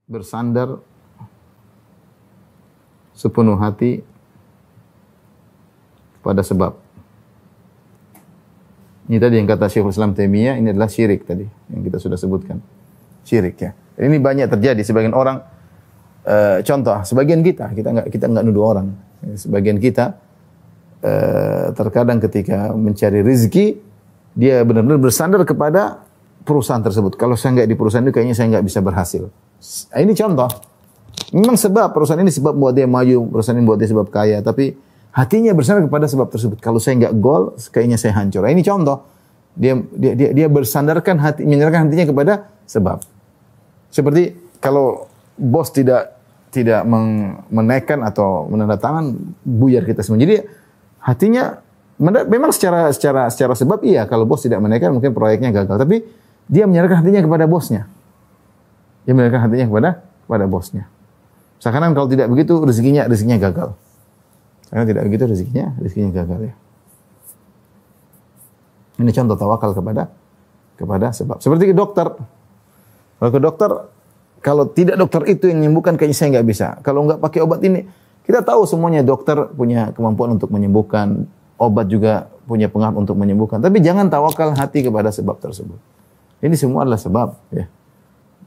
bersandar sepenuh hati pada sebab. Ini tadi yang kata Syekhul Islam Taimiyah, ini adalah syirik tadi yang kita sudah sebutkan. Syirik ya. Ini banyak terjadi sebagian orang, contoh sebagian kita enggak nuduh orang. Sebagian kita terkadang ketika mencari rezeki dia benar-benar bersandar kepada perusahaan tersebut. Kalau saya enggak di perusahaan itu kayaknya saya enggak bisa berhasil. Ini contoh. Memang sebab perusahaan ini sebab buat dia maju, perusahaan ini buat dia sebab kaya, tapi hatinya bersandar kepada sebab tersebut. Kalau saya enggak gol, kayaknya saya hancur. Ini contoh. Dia bersandarkan hati, menyerahkan hatinya kepada sebab. Seperti kalau bos tidak menaikkan atau menandatangan, buyar kita semua. Jadi hatinya memang secara sebab iya, kalau bos tidak menaikkan mungkin proyeknya gagal, tapi dia menyerahkan hatinya kepada bosnya. Dia menyerahkan hatinya kepada bosnya. Seakan kalau tidak begitu rezekinya gagal. Karena tidak begitu rezekinya gagal ya. Ini contoh tawakal kepada sebab. Seperti ke dokter. Kalau ke dokter, kalau tidak dokter itu yang menyembuhkan, kayaknya saya nggak bisa. Kalau nggak pakai obat ini, kita tahu semuanya dokter punya kemampuan untuk menyembuhkan, obat juga punya pengaruh untuk menyembuhkan. Tapi jangan tawakal hati kepada sebab tersebut. Ini semua adalah sebab. Ya.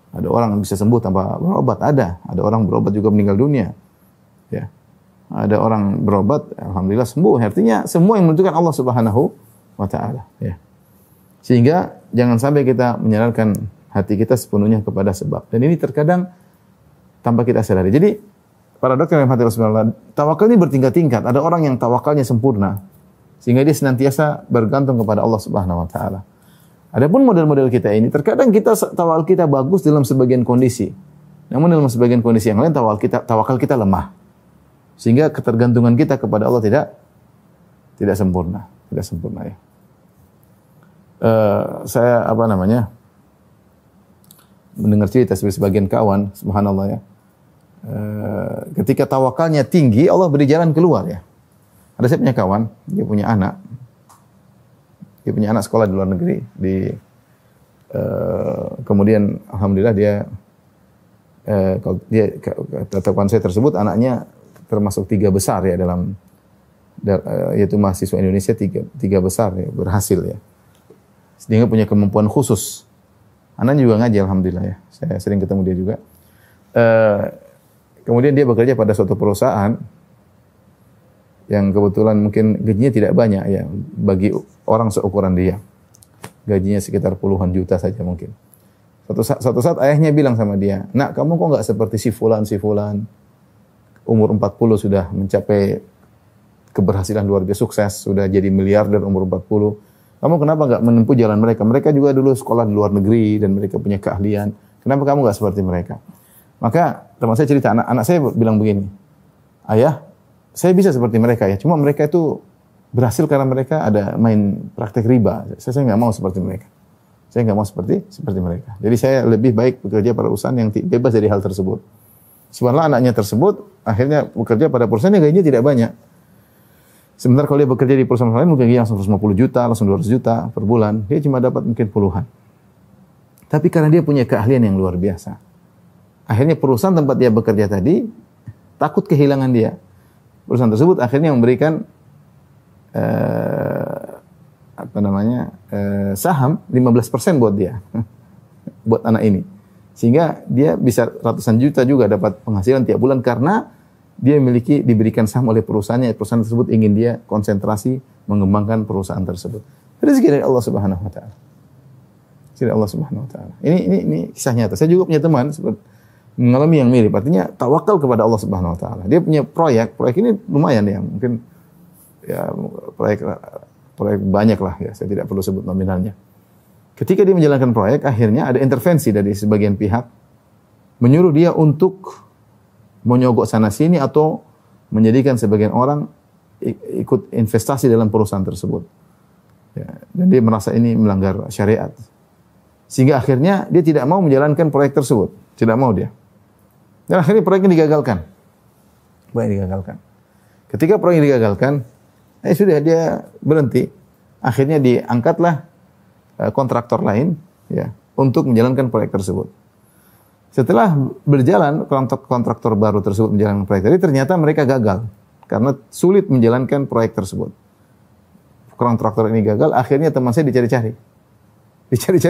Ada orang yang bisa sembuh tanpa berobat, ada orang berobat juga meninggal dunia. Ya. Ada orang berobat, alhamdulillah sembuh. Artinya semua yang menentukan Allah Subhanahu wa taala, ya. Sehingga jangan sampai kita menyerahkan hati kita sepenuhnya kepada sebab. Dan ini terkadang tanpa kita sadari. Jadi para dokter yang hati Rasulullah, tawakal ini bertingkat-tingkat. Ada orang yang tawakalnya sempurna sehingga dia senantiasa bergantung kepada Allah Subhanahu wa taala. Adapun model-model kita ini, terkadang tawakal kita bagus dalam sebagian kondisi. Namun dalam sebagian kondisi yang lain tawakal kita lemah. Sehingga ketergantungan kita kepada Allah tidak sempurna ya. Saya mendengar cerita sebagian kawan, subhanallah ya. Ketika tawakalnya tinggi, Allah beri jalan keluar ya. Ada saya punya kawan, dia punya anak sekolah di luar negeri, kemudian alhamdulillah kata kawan saya tersebut, anaknya termasuk 3 besar ya yaitu mahasiswa Indonesia 3 besar ya, berhasil ya. Dia punya kemampuan khusus. Anaknya juga ngaji alhamdulillah ya. Saya sering ketemu dia juga. Kemudian dia bekerja pada suatu perusahaan yang kebetulan mungkin gajinya tidak banyak ya bagi orang seukuran dia. Gajinya sekitar puluhan juta saja mungkin. Suatu saat ayahnya bilang sama dia, "Nak, kamu kok enggak seperti si fulan. Umur 40 sudah mencapai keberhasilan luar biasa, sukses, sudah jadi miliarder umur 40. Kamu kenapa enggak menempuh jalan mereka? Mereka juga dulu sekolah di luar negeri dan mereka punya keahlian. Kenapa kamu enggak seperti mereka?" Maka teman saya cerita, anak saya bilang begini, "Ayah, saya bisa seperti mereka ya. Cuma mereka itu berhasil karena mereka ada main praktek riba. Saya enggak mau seperti mereka. Saya enggak mau seperti mereka. Jadi saya lebih baik bekerja pada perusahaan yang bebas dari hal tersebut." Subhanallah, anaknya tersebut akhirnya bekerja pada perusahaan yang gajinya tidak banyak. Sebentar kalau dia bekerja di perusahaan lain mungkin gajinya langsung 150 juta, langsung 200 juta per bulan. Dia cuma dapat mungkin puluhan. Tapi karena dia punya keahlian yang luar biasa. Akhirnya perusahaan tempat dia bekerja tadi takut kehilangan dia. Perusahaan tersebut akhirnya memberikan saham 15% buat dia. Buat anak ini. Sehingga dia bisa ratusan juta juga dapat penghasilan tiap bulan karena dia diberikan saham oleh perusahaannya. Perusahaan tersebut ingin dia konsentrasi mengembangkan perusahaan tersebut. Rezeki dari Allah Subhanahu wa taala. Rezeki dari Allah Subhanahu wa taala. Ini kisah nyata. Saya juga punya teman mengalami yang mirip. Artinya tawakal kepada Allah Subhanahu wa taala. Dia punya proyek ini lumayan ya, mungkin ya proyek banyak lah ya. Saya tidak perlu sebut nominalnya. Ketika dia menjalankan proyek, akhirnya ada intervensi dari sebagian pihak menyuruh dia untuk menyogok sana sini atau menjadikan sebagian orang ikut investasi dalam perusahaan tersebut. Ya, dan dia merasa ini melanggar syariat. Sehingga akhirnya dia tidak mau menjalankan proyek tersebut. Tidak mau dia. Dan akhirnya proyeknya digagalkan. Ketika proyeknya digagalkan, sudah dia berhenti. Akhirnya diangkatlah kontraktor lain ya untuk menjalankan proyek tersebut. Setelah berjalan, kontraktor baru tersebut menjalankan proyek tadi, ternyata mereka gagal karena sulit menjalankan proyek tersebut. Kontraktor ini gagal, akhirnya teman saya dicari-cari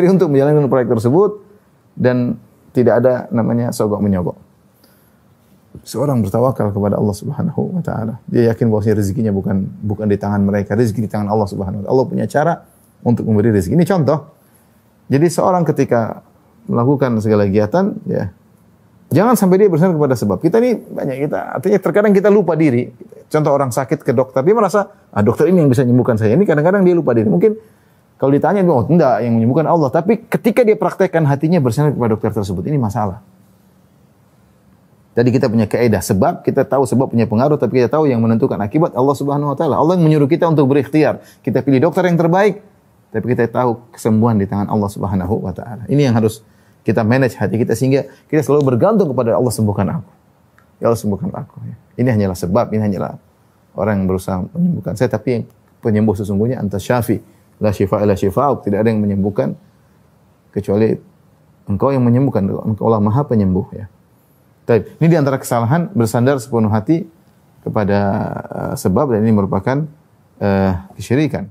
untuk menjalankan proyek tersebut dan tidak ada namanya sogok menyogok. Seorang bertawakal kepada Allah Subhanahu wa taala. Dia yakin bahwa rezekinya bukan di tangan mereka, rezeki di tangan Allah Subhanahu wa taala. Allah punya cara untuk memberi rezeki. Ini contoh. Jadi seorang ketika melakukan segala kegiatan, ya, jangan sampai dia bersandar kepada sebab. Kita ini artinya terkadang kita lupa diri. Contoh orang sakit ke dokter, dia merasa, dokter ini yang bisa menyembuhkan saya. Ini kadang-kadang dia lupa diri. Mungkin kalau ditanya, enggak, yang menyembuhkan Allah. Tapi ketika dia praktekkan hatinya bersandar kepada dokter tersebut, ini masalah. Tadi kita punya kaidah sebab, kita tahu sebab punya pengaruh, tapi kita tahu yang menentukan akibat Allah Subhanahu wa taala. Allah yang menyuruh kita untuk berikhtiar. Kita pilih dokter yang terbaik, tapi kita tahu kesembuhan di tangan Allah Subhanahu wa taala. Ini yang harus kita manage hati kita sehingga kita selalu bergantung kepada Allah, sembuhkan aku. Ya Allah, sembuhkan aku. Ini hanyalah sebab, ini hanyalah orang yang berusaha menyembuhkan saya, tapi yang penyembuh sesungguhnya anta syafi, la syifa illa syifa'uk. Tidak ada yang menyembuhkan kecuali Engkau yang menyembuhkan. Engkau Allah Maha Penyembuh, ya. Baik, ini di antara kesalahan bersandar sepenuh hati kepada sebab, dan ini merupakan kesyirikan.